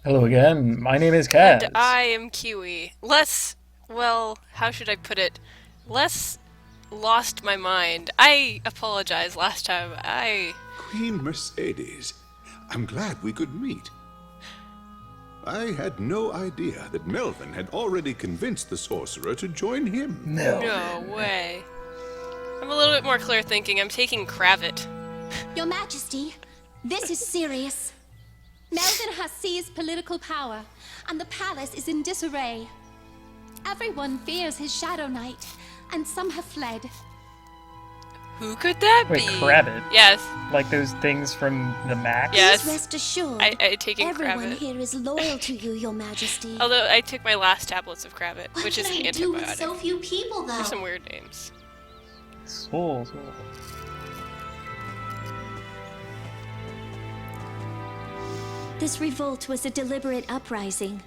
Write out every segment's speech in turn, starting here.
Hello again. My name is Kaz. And I am Kiwi. Well, how should I put it? Less lost my mind. I apologize last time. Queen Mercedes, I'm glad we could meet. I had no idea that Melvin had already convinced the sorcerer to join him. No way. I'm a little bit more clear thinking. I'm taking Kravit. Your Majesty, this is serious. Melvin has seized political power, and the palace is in disarray. Everyone fears his Shadow Knight, and some have fled. Who could that Wait, be? Kravit? Yes. Like those things from the Max? Yes. Please rest assured, I taken everyone Kravit. here is loyal to you, Your Majesty. Although I took my last tablets of Kravit, What which is can an I do with antibiotic. so few people, though? There's some weird names. Soul. This revolt was a deliberate uprising.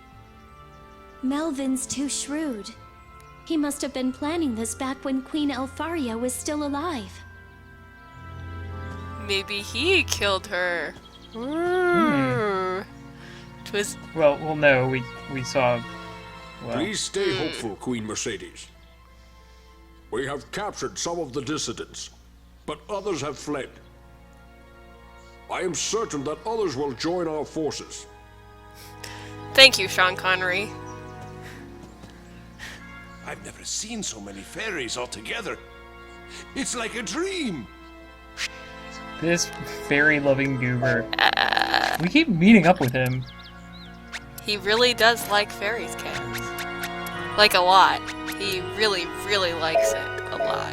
Melvin's too shrewd. He must have been planning this back when Queen Elfaria was still alive. Maybe he killed her. Ooh. Twas Well, no, we saw. Well, Please stay hopeful, Queen Mercedes. We have captured some of the dissidents, but others have fled. I am certain that others will join our forces. Thank you, Sean Connery. I've never seen so many fairies all together. It's like a dream. this fairy-loving goober. We keep meeting up with him. He really does like fairies, cats. Like a lot. He really, really likes it a lot.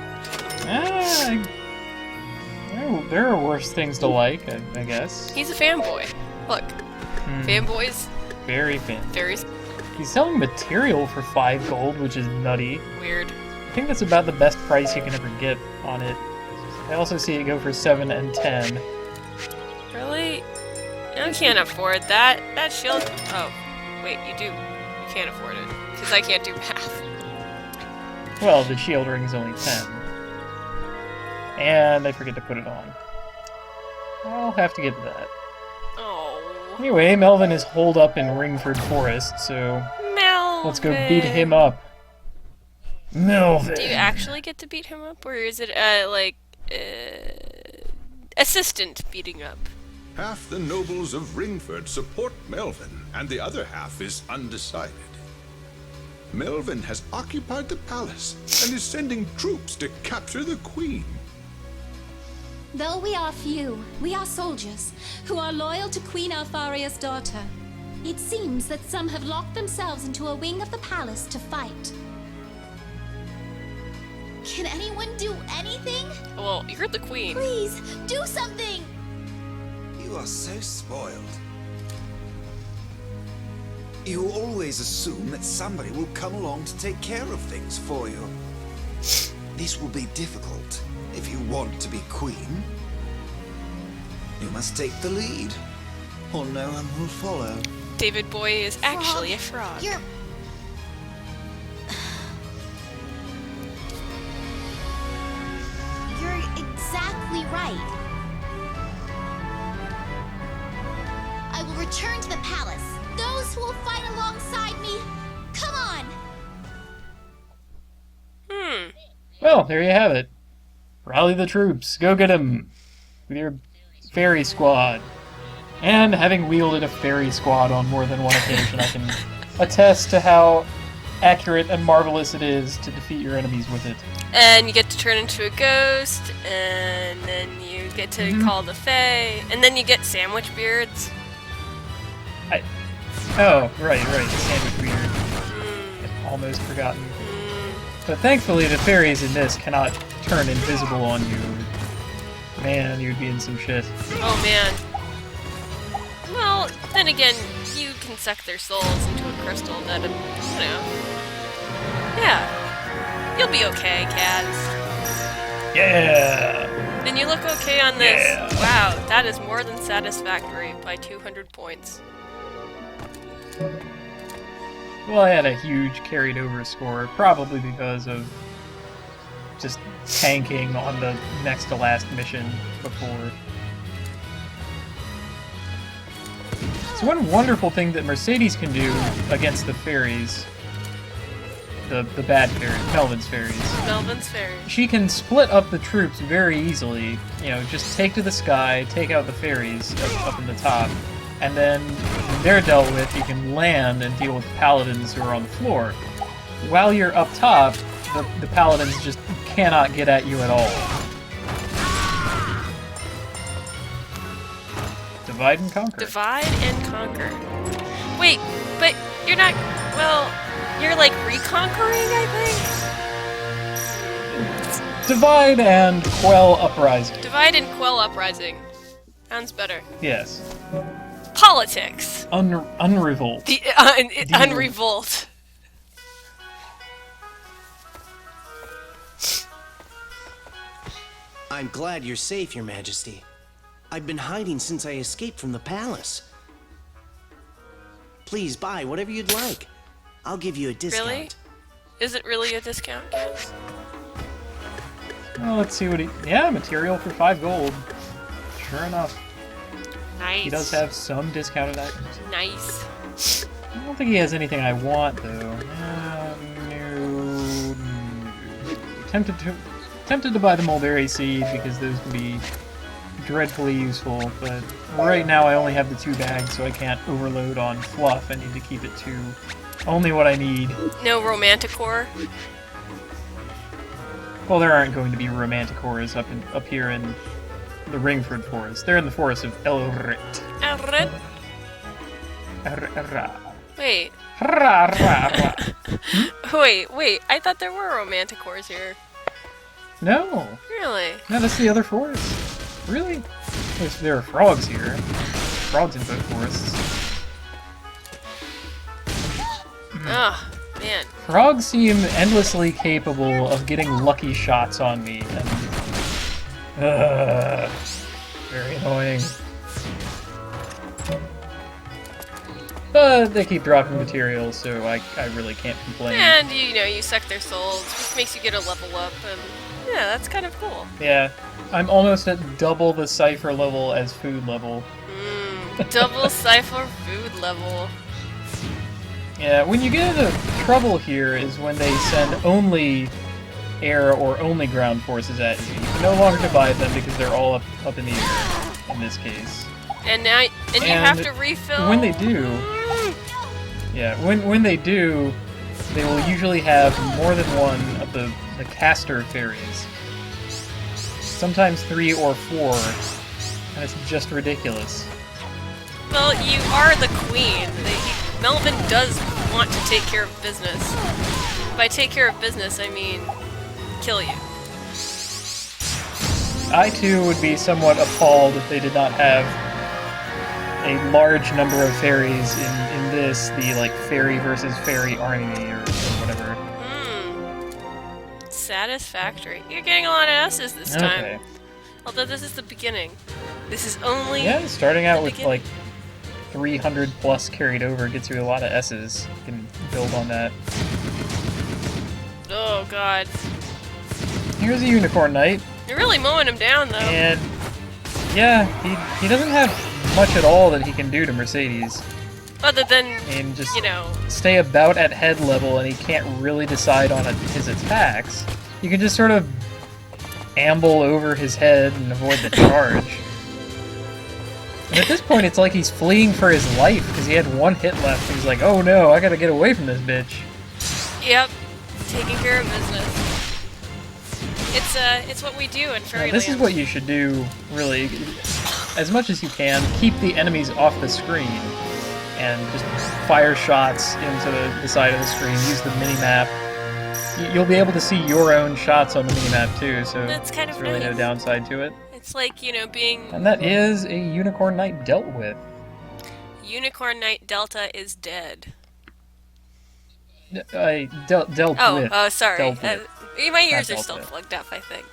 Ah, there are worse things to like, I guess. He's a fanboy. Look, fanboys, Very fan. fairies, He's selling material for 5 gold, which is nutty. weird. I think that's about the best price you can ever get on it. I also see it go for 7 and 10. Really? I can't afford that. That shield. Oh, wait, you do. You can't afford it because I can't do math. Well, the shield ring's only 10. And I forget to put it on. I'll have to get to that. Oh, Anyway, Melvin is holed up in Ringford Forest, so Melvin. let's go beat him up. Melvin! Do you actually get to beat him up, or is it assistant beating up? Half the nobles of Ringford support Melvin, and the other half is undecided. Melvin has occupied the palace and is sending troops to capture the queen. Though we are few, we are soldiers who are loyal to Queen Alfaria's daughter. It seems that some have locked themselves into a wing of the palace to fight. Can anyone do anything? Well, you're the queen. Please, do something! You are so spoiled. You always assume that somebody will come along to take care of things for you. This will be difficult if you want to be queen. You must take the lead, or no one will follow. David Boy is actually a frog. You're... You're exactly right. I will return to the palace. Those who will fight alongside me, come on! Well, there you have it. Rally the troops. Go get him with your fairy squad. And having wielded a fairy squad on more than one occasion, I can attest to how accurate and marvelous it is to defeat your enemies with it. And you get to turn into a ghost, and then you get to call the Fae, and then you get sandwich beards. Oh, right, the sandwich beard. Almost forgotten. But thankfully, the fairies in this cannot turn invisible on you. Man, you'd be in some shit. Oh man. Well, then again, you can suck their souls into a crystal that, Yeah. You'll be okay, Kaz. Yeah! And you look okay on this. Yeah. Wow, that is more than satisfactory by 200 points. Well, I had a huge carried over score, probably because of just tanking on the next to last mission before. So one wonderful thing that Mercedes can do against the fairies, the bad fairies, Melvin's fairies, she can split up the troops very easily. You know, just take to the sky, take out the fairies up in the top, and then when they're dealt with, you can land and deal with the paladins who are on the floor. While you're up top, the paladins just cannot get at you at all. Divide and conquer. Divide and conquer. Wait, but you're not... Well, you're like reconquering, I think? Divide and quell uprising. Divide and quell uprising. Sounds better. Yes. Politics. Unrevolt. Unrevolt. I'm glad you're safe, Your Majesty. I've been hiding since I escaped from the palace. Please buy whatever you'd like. I'll give you a discount. Really? Is it really a discount, guys? Well, let's see what he... Yeah, material for 5 gold. Sure enough. Nice. He does have some discounted items. Nice. I don't think he has anything I want, though. No. Tempted to buy the mulberry seed, because those can be dreadfully useful, but right now I only have the 2 bags, so I can't overload on fluff. I need to keep it to only what I need. No romanticore? Well, there aren't going to be romanticores up here in the Ringford Forest. They're in the forest of Elrit. Elrit? Wait. Wait, I thought there were romanticores here. No. Really? No, that's the other forest. Really? There are frogs here. Frogs in both forests. Oh, man. Frogs seem endlessly capable of getting lucky shots on me, and... very annoying. But they keep dropping materials, so I really can't complain. And, you know, you suck their souls, which makes you get a level up, and yeah, that's kind of cool. Yeah, I'm almost at double the cipher level as food level. Double cipher food level. Yeah, when you get into trouble here is when they send only air or only ground forces at you. You can no longer divide them because they're all up in the air, in this case. And now, you have to refill. When they do, yeah, when they do, they will usually have more than one of the caster fairies. Sometimes 3 or 4, and it's just ridiculous. Well, you are the queen. Melvin does want to take care of business. By take care of business, I mean kill you. I too would be somewhat appalled if they did not have a large number of fairies in this, the like fairy versus fairy army or whatever. Satisfactory. You're getting a lot of S's this time. Okay. Although this is the beginning. This is only starting out with like 300 plus carried over gets you a lot of S's. You can build on that. Oh god. Here's a Unicorn Knight. You're really mowing him down though. And yeah, he doesn't have much at all that he can do to Mercedes. Other than, and just, you know, stay about at head level, and he can't really decide on his attacks. You can just sort of amble over his head and avoid the charge. And at this point, it's like he's fleeing for his life, because he had 1 hit left. He's like, oh no, I gotta get away from this bitch. Yep, taking care of business. It's what we do in Fairyland. This is what you should do, really. As much as you can, keep the enemies off the screen, and just fire shots into the side of the screen. Use the mini-map. You'll be able to see your own shots on the mini-map too, so that's kind of there's really no downside to it. It's like, you know, being... And that is a Unicorn Knight dealt with. Unicorn Knight Delta is dead. I dealt with. Oh, sorry. Dealt with. My ears are Not still dealt with. plugged up, I think.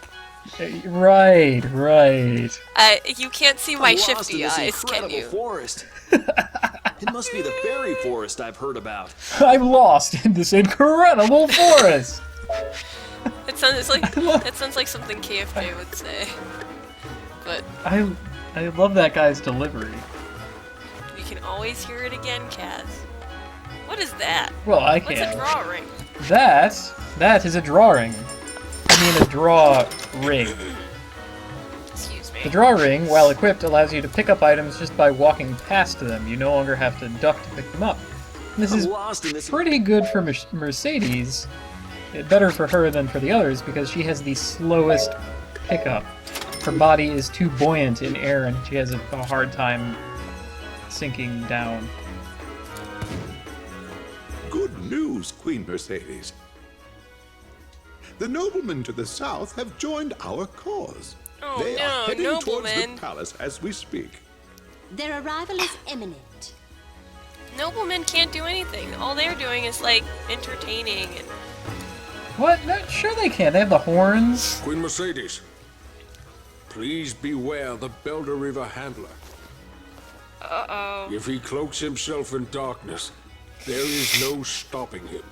Right. You can't see my shifty eyes, can you? Forest. It must be the fairy forest I've heard about. I'm lost in this incredible forest. That sounds like something KFJ would say. But I love that guy's delivery. you can always hear it again, Kaz. What is that? Well, I What's can. a drawing? That is a drawing. I mean a draw ring. Excuse me. The draw ring, while equipped, allows you to pick up items just by walking past them. You no longer have to duck to pick them up. This is pretty good for Mercedes. Better for her than for the others because she has the slowest pickup. Her body is too buoyant in air and she has a hard time sinking down. Good news, Queen Mercedes. The noblemen to the south have joined our cause. Oh They no, are heading towards noblemen. the palace as we speak. Their arrival is imminent. Noblemen can't do anything. All they're doing is, like, entertaining and... What? No, sure they can. They have the horns. Queen Mercedes, please beware the Belder River handler. Uh-oh. If he cloaks himself in darkness, there is no stopping him.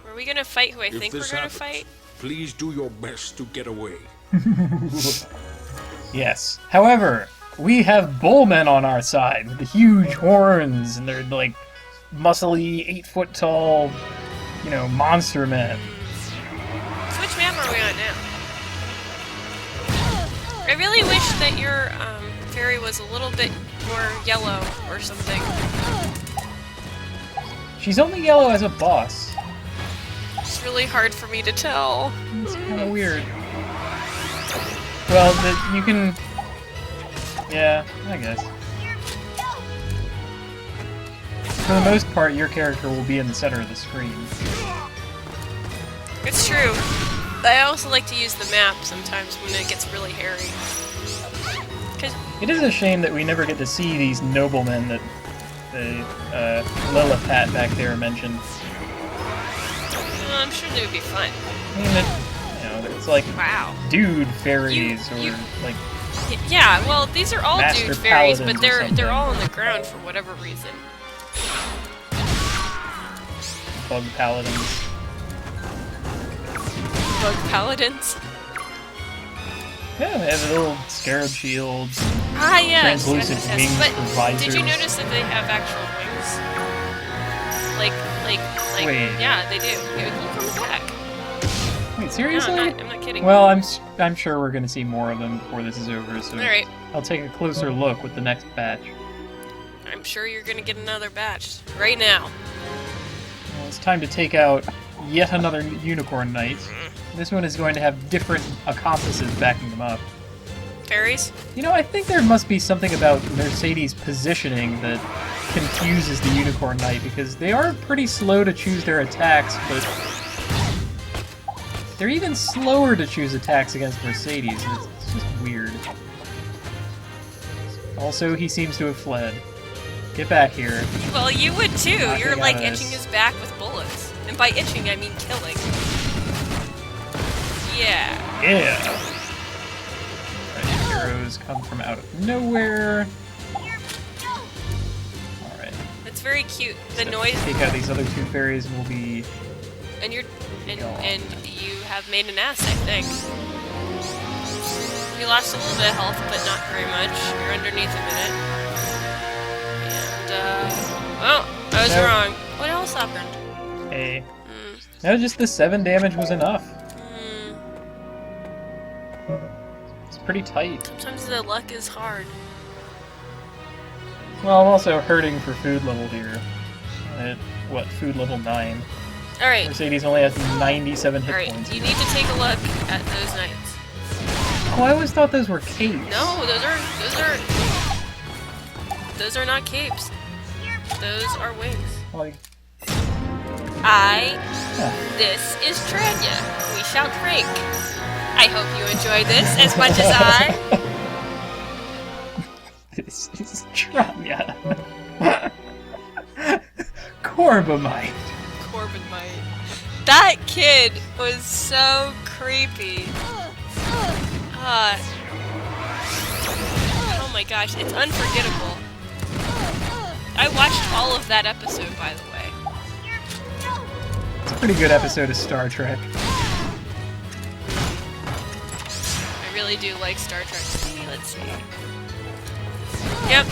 Are we gonna fight who I If think we're this gonna happens, fight? please do your best to get away. Yes. However, we have bullmen on our side with the huge horns, and they're like muscly, 8-foot tall, you know, monster men. So which map are we on now? I really wish that your fairy was a little bit more yellow or something. She's only yellow as a boss. It's really hard for me to tell. It's kind of weird. Well, you can... Yeah, I guess. For the most part, your character will be in the center of the screen. It's true. I also like to use the map sometimes when it gets really hairy. It is a shame that we never get to see these noblemen that the Lilliput back there mentioned. Well, I'm sure they would be fun. I mean, it's like Wow. dude fairies You- or like Yeah, well, these are all Master dude fairies, paladins but or something. they're all on the ground for whatever reason. bug paladins. Bug paladins. Yeah, they have the little scarab shields. Ah, yes. Translucent wings But for did you visors. notice that they have actual wings? Like, Wait. yeah, they do. He comes back. Wait, No, seriously? I'm not kidding. Well, I'm sure we're gonna see more of them before this is over. So Alright. I'll take a closer look with the next batch. I'm sure you're gonna get another batch right now. Well, it's time to take out yet another unicorn knight. This one is going to have different accomplices backing them up. Fairies? You know, I think there must be something about Mercedes' positioning that confuses the Unicorn Knight, because they are pretty slow to choose their attacks, but they're even slower to choose attacks against Mercedes. It's just weird. Also, he seems to have fled. Get back here. Well, you would too. Knocking You're like out itching his- his back with bullets. And by itching, I mean killing. Yeah. Yeah! Alright, arrows come from out of nowhere. Alright. It's very cute. The so noise. Take out these other two fairies and we'll be... And you're. And Gone. you have made an ass, I think. You lost a little bit of health, but not very much. You're underneath a minute. And, oh, I was Nope. wrong. What else happened? Hey. No, just the 7 damage was enough. It's pretty tight. Sometimes the luck is hard. Well, I'm also hurting for food level here. At, what, food level 9. Alright. Mercedes only has 97 hit Alright, points. you need to take a look at those knights. Oh, I always thought those were capes. No, those are not capes. Those are wings. Like, This is Tranya. We shall drink. I hope you enjoy this as much as I. This is Tranya. Corbomite. Corbomite. That kid was so creepy. Oh my gosh, it's unforgettable. I watched all of that episode, by the way. It's a pretty good episode of Star Trek. I really do like Star Trek. Let's see. Yep.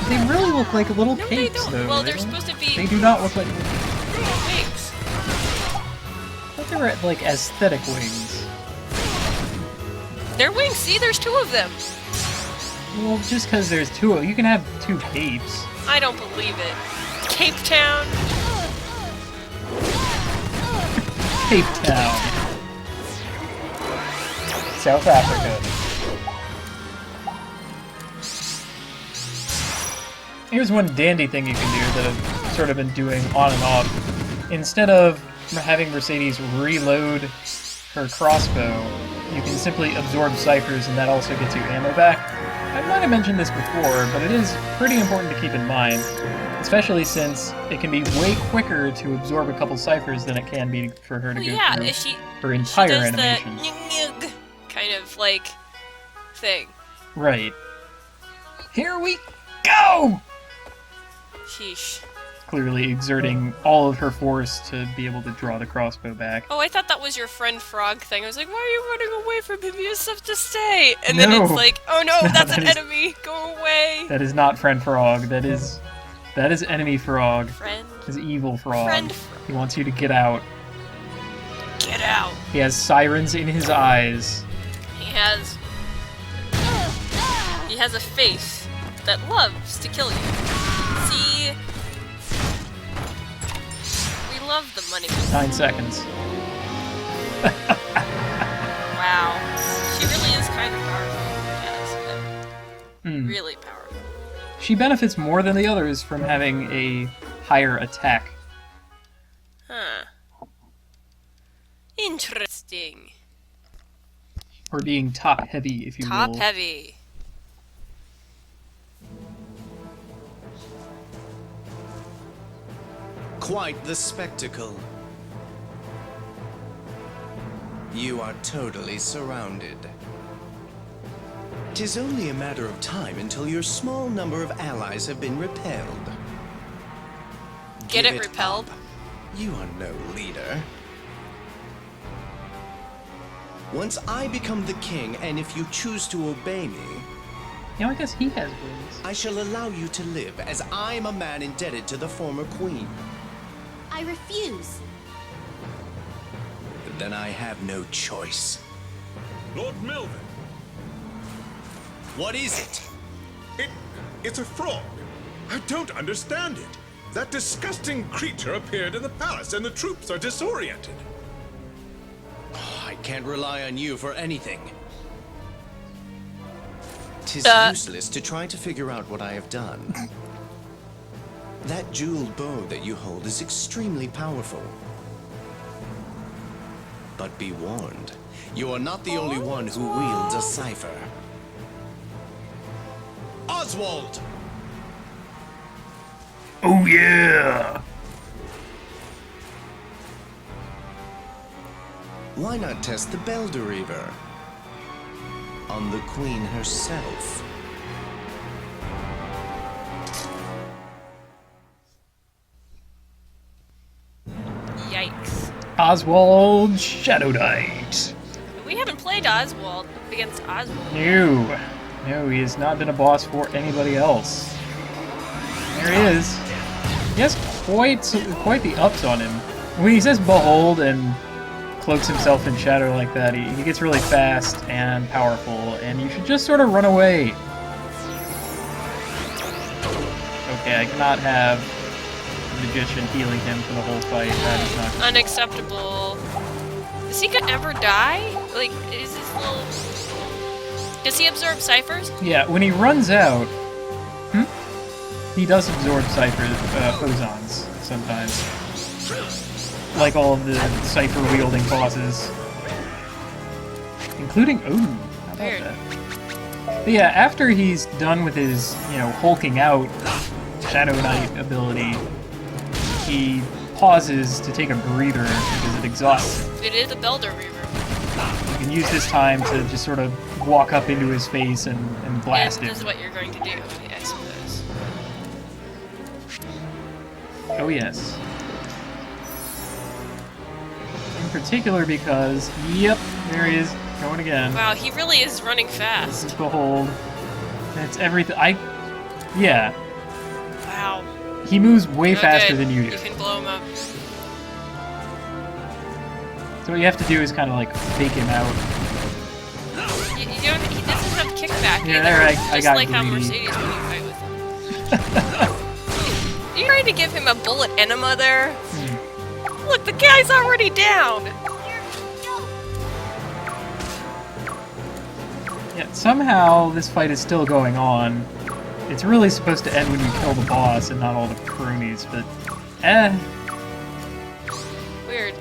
They really look like little No, they capes, don't. though. Well, They they're don't- supposed to be They do not look like... wings. I thought they were, like, aesthetic wings. They're wings. See, there's two of them. Well, just because there's two... You can have two capes. I don't believe it. Cape Town. Cape Town. South Africa. Here's one dandy thing you can do that I've sort of been doing on and off. Instead of having Mercedes reload her crossbow, you can simply absorb ciphers and that also gets you ammo back. I might have mentioned this before, but it is pretty important to keep in mind, especially since it can be way quicker to absorb a couple ciphers than it can be for her to Well, go yeah, through if she her entire does animation. the kind of like thing. Right. Here we go! Sheesh. Clearly exerting all of her force to be able to draw the crossbow back. Oh, I thought that was your friend Frog thing. I was like, why are you running away from him? You have to stay. And then it's No. like, oh no, that's That an is- enemy. Go away. That is not Friend Frog. That is enemy Frog. Friend. That is evil Frog. Friend. He wants you to get out. Get out. He has sirens in his eyes. He has a face that loves to kill you. See? We love the money. 9 seconds. Wow. She really is kind of powerful. Yes, but really powerful. She benefits more than the others from having a higher attack. Huh. Interesting. Or being top heavy, if you Top will. heavy. Quite the spectacle. You are totally surrounded. 'Tis only a matter of time until your small number of allies have been repelled. Get Give it repelled? up. You are no leader. Once I become the king, and if you choose to obey me, Yeah, I guess he has wings. I shall allow you to live, as I am a man indebted to the former queen. I refuse. But then I have no choice. Lord Melvin, What is it? it's a frog. I don't understand it. That disgusting creature appeared in the palace and the troops are disoriented. I can't rely on you for anything. 'Tis useless to try to figure out what I have done. That jeweled bow that you hold is extremely powerful. But be warned, you are not the only one who wields a cipher. Oswald! Oh yeah! Why not test the Belderreaver on the queen herself? Yikes. Oswald Shadow Knight. We haven't played Oswald against Oswald. No. No, he has not been a boss for anybody else. There he is. He has quite the ups on him. When he says behold and cloaks himself in shadow like that, he gets really fast and powerful, and you should just sort of run away. Okay, I cannot have the magician healing him for the whole fight. That is not good. Unacceptable. Is he gonna ever die? Like, is his little... Does he absorb ciphers? Yeah, when he runs out, he does absorb phosons sometimes. Like all of the cipher-wielding bosses. Including Odin. How about Weird. that? But yeah, after he's done with his, hulking out Shadow Knight ability, he pauses to take a breather because it exhausts him. It is a Belderreaver. You can use this time to just sort of walk up into his face and blast And him. this is what you're going to do, I suppose. Oh yes. In particular because, yep, there he is, going again. Wow, he really is running This fast. is Behold. That's everything. Yeah. Ow. He moves way Oh, faster good. than you You do. can blow him up. So what you have to do is kind of like fake him out. You don't, he doesn't have kickback Yeah, either. there, I just got like how greedy. Mercedes when you fight with him. You trying to give him a bullet enema there? Hmm. Look, the guy's already down! Yeah, somehow this fight is still going on. It's really supposed to end when you kill the boss and not all the cronies, but Weird.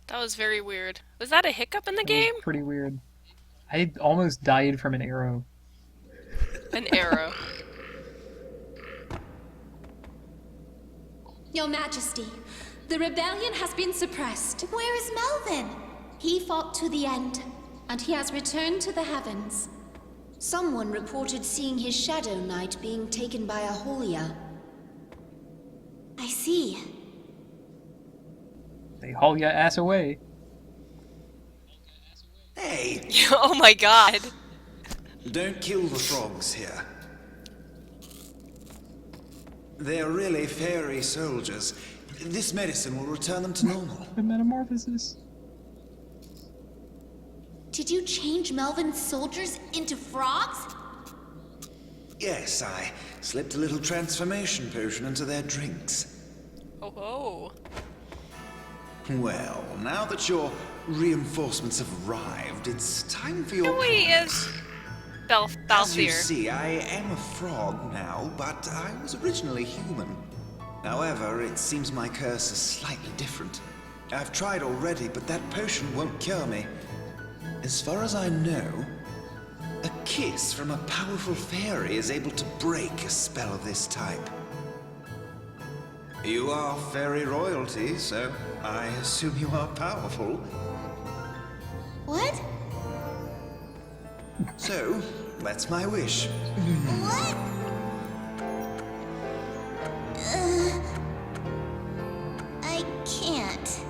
That was very weird. Was that a hiccup in the game? pretty weird. I almost died from an arrow. An arrow. Your Majesty, the rebellion has been suppressed. Where is Melvin? He fought to the end, and he has returned to the heavens. Someone reported seeing his Shadow Knight being taken by a Holia. I see. They haul your ass away. Hey, Oh my god. don't kill the frogs here. They're really fairy soldiers. This medicine will return them to normal. The metamorphosis. Did you change Melvin's soldiers into frogs? Yes, I slipped a little transformation potion into their drinks. Oh ho. Well, now that your reinforcements have arrived, it's time for your... No, he is. As you Balthier. see, I am a frog now, but I was originally human. However, it seems my curse is slightly different. I've tried already, but that potion won't cure me. As far as I know, a kiss from a powerful fairy is able to break a spell of this type. You are fairy royalty, so I assume you are powerful. What? So, that's my wish. What? I can't.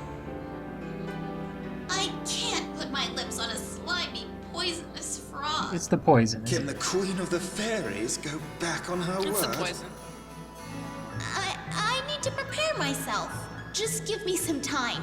I can't put my lips on a slimy, poisonous frog. It's the poison. Can the Queen of the Fairies go back on her It's the word? poison. I need to prepare myself. Just give me some time.